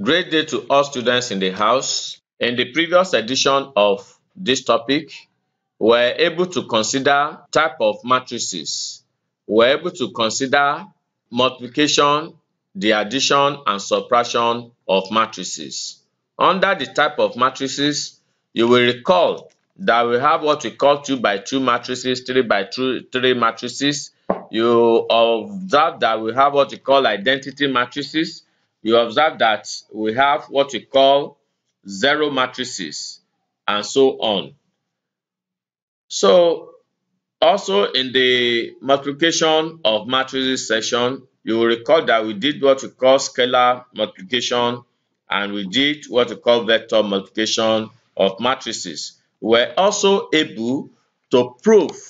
Great day to all students in the house. In the previous edition of this topic, we were able to consider type of matrices. We were able to consider multiplication, the addition and subtraction of matrices. Under the type of matrices, you will recall that we have what we call 2 by 2 matrices, 3 by 3 matrices. You observe that we have what we call identity matrices. You observe that we have what we call zero matrices, and so on. So, also in the multiplication of matrices section, you will recall that we did what we call scalar multiplication and we did what we call vector multiplication of matrices. We were also able to prove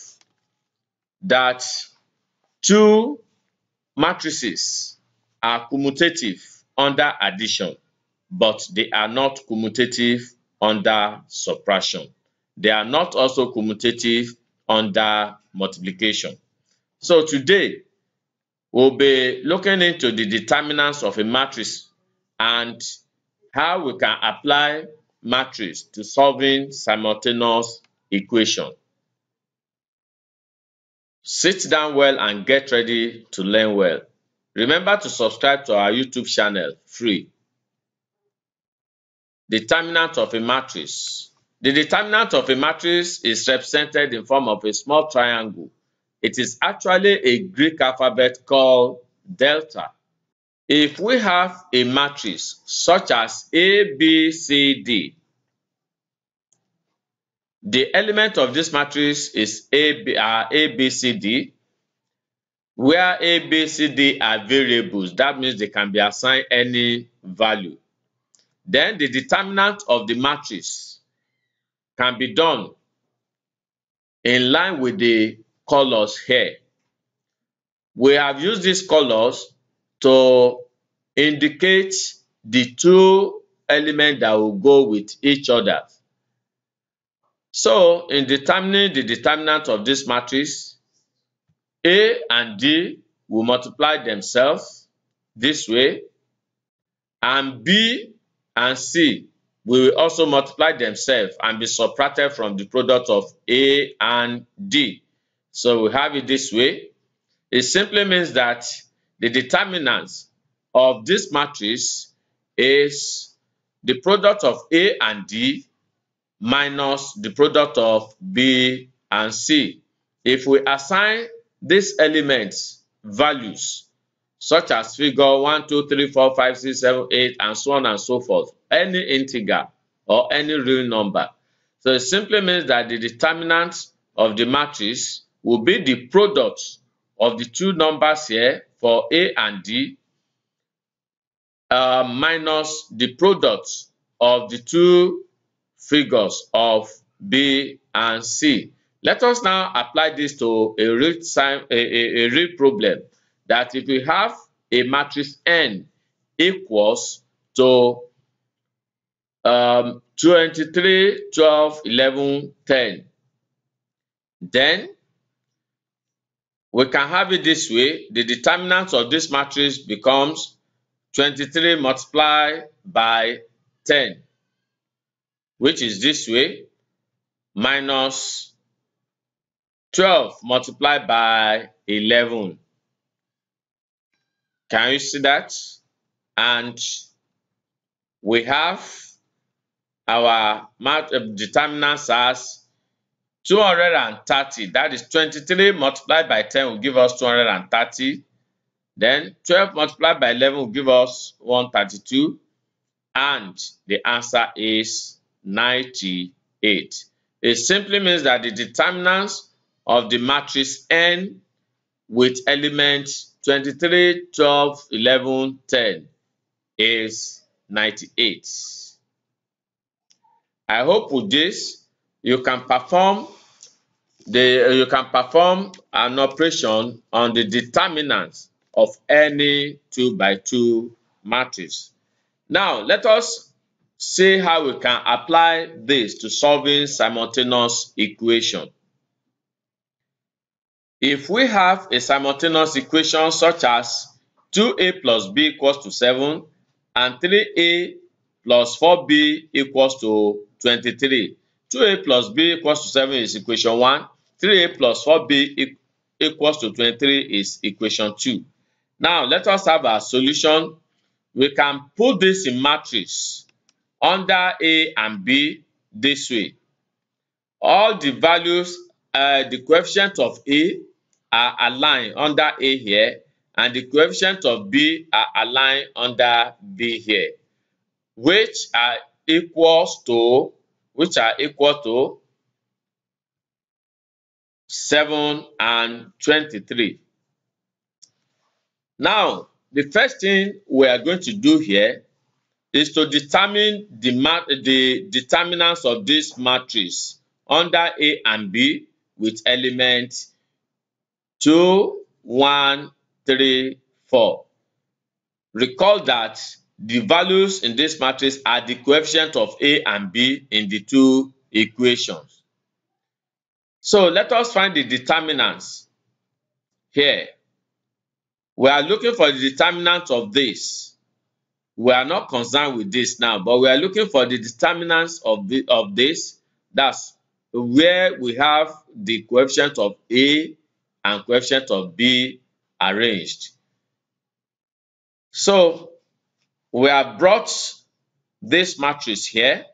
that two matrices are commutative under addition, but they are not commutative under subtraction. They are not also commutative under multiplication. So today, we'll be looking into the determinants of a matrix and how we can apply matrix to solving simultaneous equation. Sit down well and get ready to learn well. Remember to subscribe to our YouTube channel, free. Determinant of a matrix. The determinant of a matrix is represented in form of a small triangle. It is actually a Greek alphabet called delta. If we have a matrix such as A, B, C, D, the element of this matrix is A, B, C, D, where A, B, C, D are variables. That means they can be assigned any value. Then the determinant of the matrix can be done in line with the colors here. We have used these colors to indicate the two elements that will go with each other. So, in determining the determinant of this matrix, A and D will multiply themselves this way, and B and C will also multiply themselves and be subtracted from the product of A and D. So we have it this way. It simply means that the determinant of this matrix is the product of A and D minus the product of B and C. If we assign these elements values, such as figure 1, 2, 3, 4, 5, 6, 7, 8, and so on and so forth, any integer or any real number. So it simply means that the determinant of the matrix will be the product of the two numbers here for A and D minus the product of the two figures of B and C. Let us now apply this to a real problem, that if we have a matrix N equals to 23, 12, 11, 10, then we can have it this way. The determinant of this matrix becomes 23 multiplied by 10, which is this way, minus 12 multiplied by 11. Can you see that? And we have our determinants as 230. That is 23 multiplied by 10 will give us 230. Then 12 multiplied by 11 will give us 132. And the answer is 98. It simply means that the determinants of the matrix N with elements 23, 12, 11, 10 is 98. I hope with this you can perform an operation on the determinants of any 2 by 2 matrix. Now let us see how we can apply this to solving simultaneous equation. If we have a simultaneous equation such as 2a plus b equals to 7 and 3A plus 4B equals to 23. 2A plus B equals to 7 is equation 1. 3A plus 4B equals to 23 is equation 2. Now, let us have our solution. We can put this in matrix under A and B this way. All the values, the coefficient of A are aligned under A here, and the coefficient of B are aligned under B here, which are equal to 7 and 23. Now, the first thing we are going to do here is to determine the determinants of this matrix under A and B with elements 2, 1, 3, 4. Recall that the values in this matrix are the coefficient of A and B in the two equations. So let us find the determinants here. We are looking for the determinant of this. We are not concerned with this now, but we are looking for the determinants of this. That's where we have the coefficient of A and coefficient of B arranged. So we have brought this matrix here.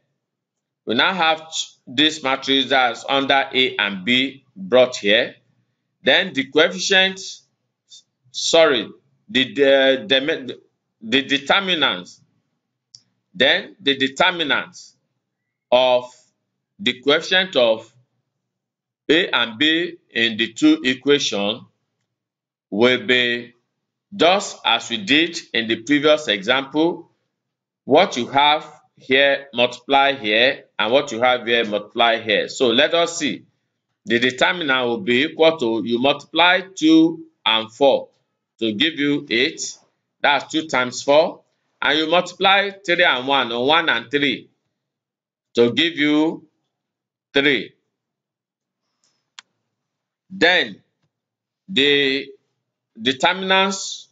We now have this matrix that's under A and B brought here. Then the coefficient, the determinants. Then the determinants of the coefficient of A and B in the two equations will be just as we did in the previous example. What you have here, multiply here, and what you have here, multiply here. So let us see. The determinant will be equal to, you multiply 2 and 4 to give you 8. That's 2 times 4. And you multiply 3 and 1, or 1 and 3 to give you 3. Then the determinants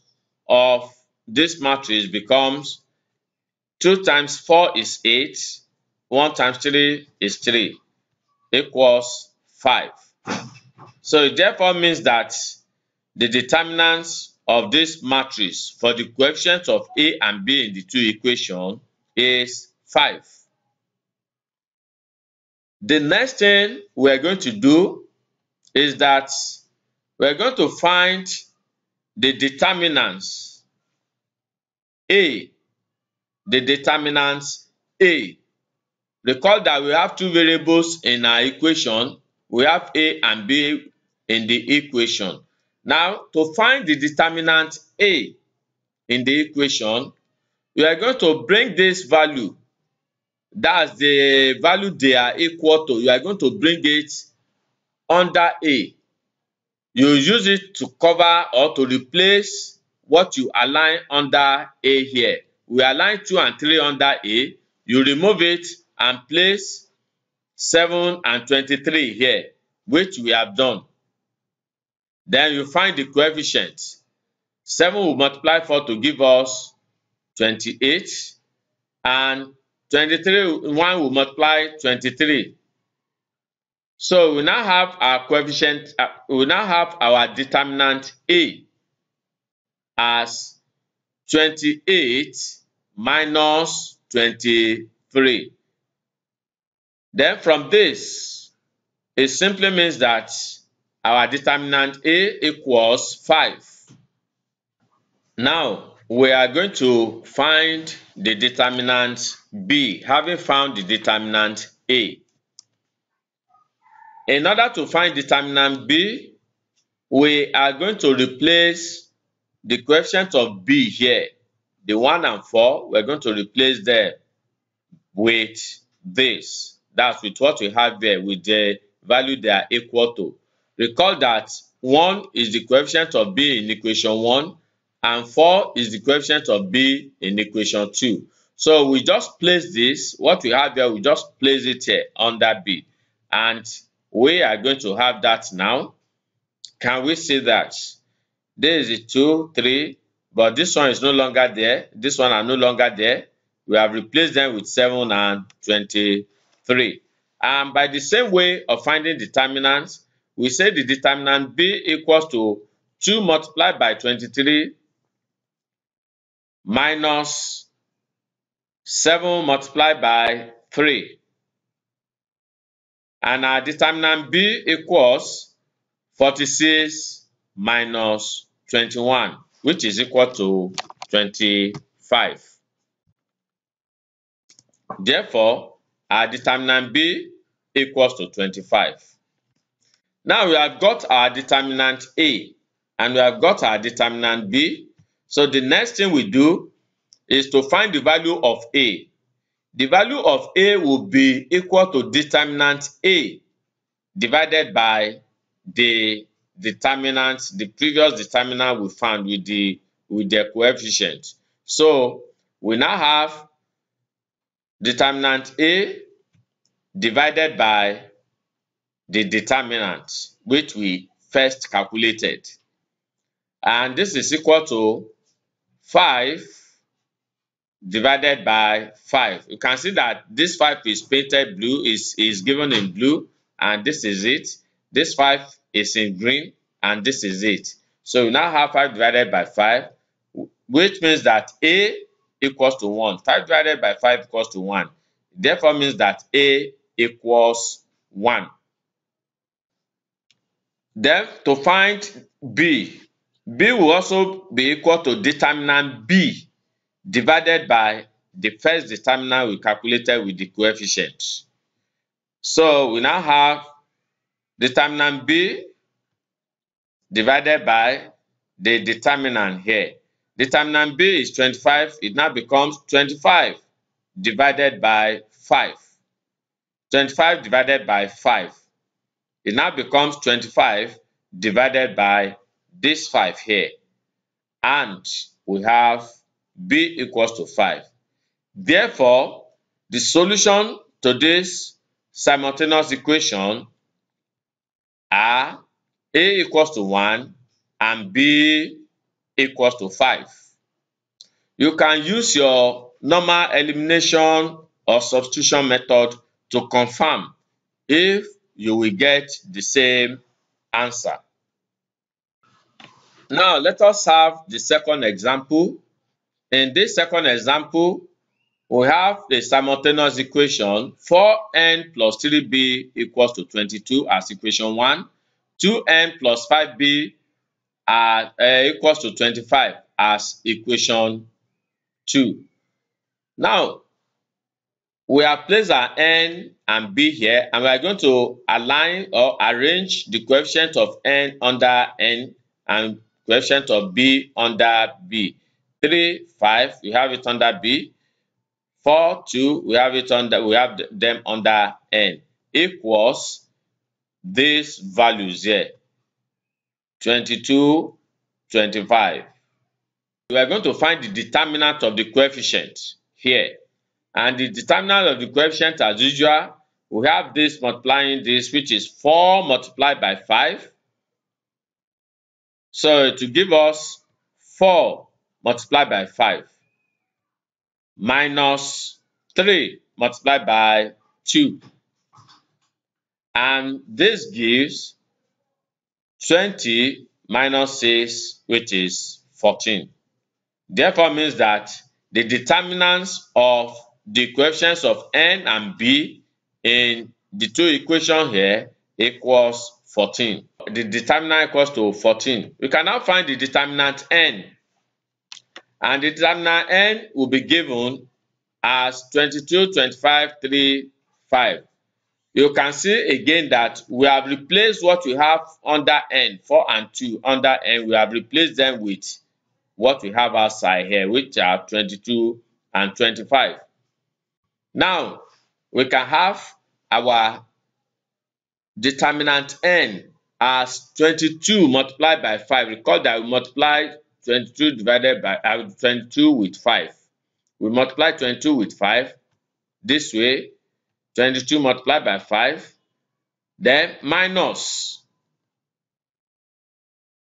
of this matrix becomes 2 times 4 is 8, 1 times 3 is 3, equals 5. So it therefore means that the determinants of this matrix for the coefficients of A and B in the two equations is 5. The next thing we are going to do is that we are going to find the determinants A. The determinants A. Recall that we have two variables in our equation. We have A and B in the equation. Now, to find the determinant A in the equation, we are going to bring this value. That's the value they are equal to. You are going to bring it under A. You use it to cover or to replace what you align under A here. We align 2 and 3 under A. You remove it and place 7 and 23 here, which we have done. Then you find the coefficient. 7 will multiply 4 to give us 28, and 1 will multiply 23. So we now have our coefficient, we now have our determinant A as 28 minus 23. Then from this, it simply means that our determinant A equals 5. Now, we are going to find the determinant B, having found the determinant A. In order to find determinant B, we are going to replace the coefficient of B here, the 1 and 4, we're going to replace them with this. That's with what we have there, with the value they are equal to. Recall that 1 is the coefficient of B in equation 1, and 4 is the coefficient of B in equation 2. So we just place this, what we have here, we just place it here under B. And we are going to have that now. Can we see that? This is 2, 3, but this one is no longer there. This one are no longer there. We have replaced them with 7 and 23. And by the same way of finding determinants, we say the determinant B equals to 2 multiplied by 23 minus 7 multiplied by 3. And our determinant B equals 46 minus 21, which is equal to 25. Therefore, our determinant B equals to 25. Now we have got our determinant A and we have got our determinant B. So the next thing we do is to find the value of A. The value of A will be equal to determinant A divided by the determinant, the previous determinant we found with the coefficient. So we now have determinant A divided by the determinant which we first calculated. And this is equal to 5 divided by 5. You can see that this 5 is painted blue, is given in blue, and this is it. This 5 is in green, and this is it. So we now have 5 divided by 5, which means that A equals to 1. 5 divided by 5 equals to 1. Therefore means that A equals 1. Then to find B, B will also be equal to determinant B divided by the first determinant we calculated with the coefficient. So we now have determinant B divided by the determinant here. Determinant B is 25. It now becomes 25 divided by 5. 25 divided by 5. It now becomes 25 divided by this 5 here. And we have B equals to 5. Therefore, the solution to this simultaneous equation are A equals to 1 and B equals to 5. You can use your normal elimination or substitution method to confirm if you will get the same answer. Now, let us have the second example. In this second example, we have the simultaneous equation 4n plus 3b equals to 22 as equation 1, 2n plus 5b equals to 25 as equation 2. Now, we have placed our n and b here, and we are going to align or arrange the coefficient of n under n and coefficient of b under b. 3, 5, we have it under b. 4, 2, we have them under n equals these values here, 22, 25. We are going to find the determinant of the coefficient here. And the determinant of the coefficient, as usual, we have this multiplying this, which is 4 multiplied by 5. So to give us 4 multiplied by 5 minus 3 multiplied by 2. And this gives 20 minus 6, which is 14. Therefore means that the determinants of the coefficients of n and b in the two equations here equals 14. The determinant equals to 14. We can now find the determinant n. And the determinant n will be given as 22, 25, 3, 5. You can see again that we have replaced what we have under n, 4 and 2 under n, we have replaced them with what we have outside here, which are 22 and 25. Now, we can have our determinant n as 22 multiplied by 5. Recall that we multiply 22 divided by 22 with 5. We multiply 22 with 5 this way, 22 multiplied by 5, then minus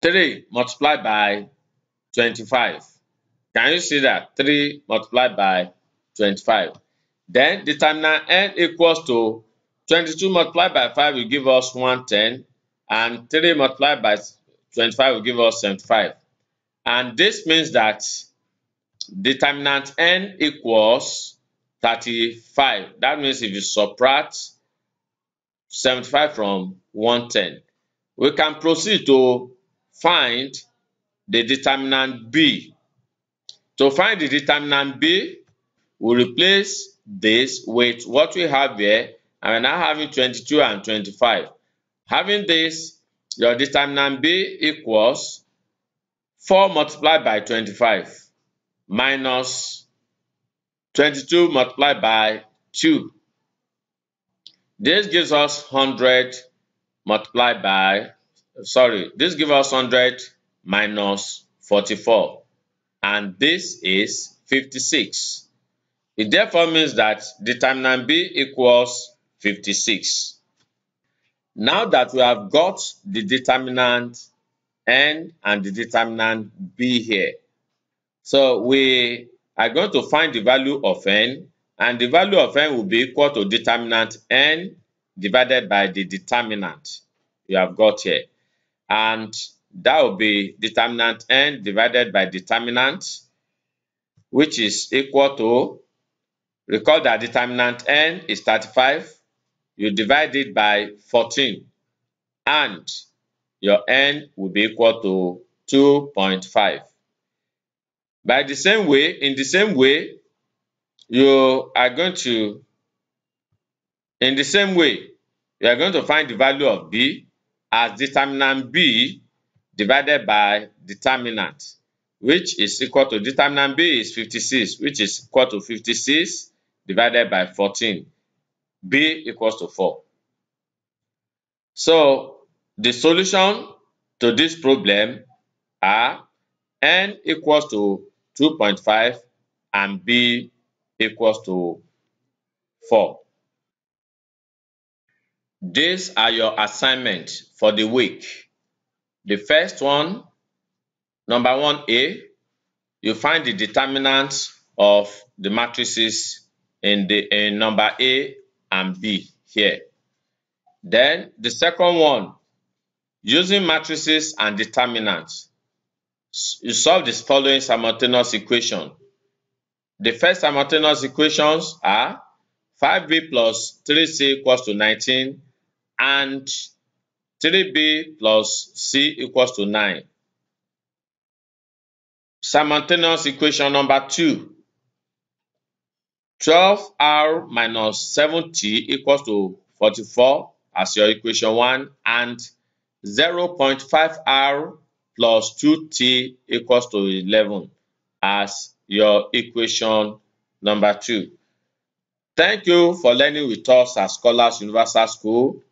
3 multiplied by 25. Can you see that? 3 multiplied by 25. Then determinant n equals to 22 multiplied by 5 will give us 110, and 3 multiplied by 25 will give us 75. And this means that determinant n equals 35. That means if you subtract 75 from 110, we can proceed to find the determinant b. To find the determinant b, we replace this with what we have here, and we're now having 22 and 25. Having this, your determinant b equals 4 multiplied by 25 minus 22 multiplied by 2. This gives us 100 multiplied by, this gives us 100 minus 44. And this is 56. It therefore means that determinant b equals 56. Now that we have got the determinant n and the determinant b here, so we are going to find the value of n, and the value of n will be equal to determinant n divided by the determinant you have got here. And that will be determinant n divided by determinant, which is equal to, recall that determinant n is 35, you divide it by 14, and your n will be equal to 2.5. By the same way, in the same way, you are going to find the value of b as determinant b divided by determinant, which is equal to, determinant b is 56, which is equal to 56 divided by 14. B equals to 4. So the solution to this problem are n equals to 2.5 and b equals to 4. These are your assignments for the week. The first one, number 1A, you find the determinants of the matrices in number A and B here. Then the second one, using matrices and determinants, you solve the following simultaneous equation. The first simultaneous equations are 5b plus 3c equals to 19 and 3b plus c equals to 9. Simultaneous equation number 2, 12r minus 7t equals to 44 as your equation 1, and 0.5r plus 2t equals to 11 as your equation number 2. Thank you for learning with us at Scholars Universal School.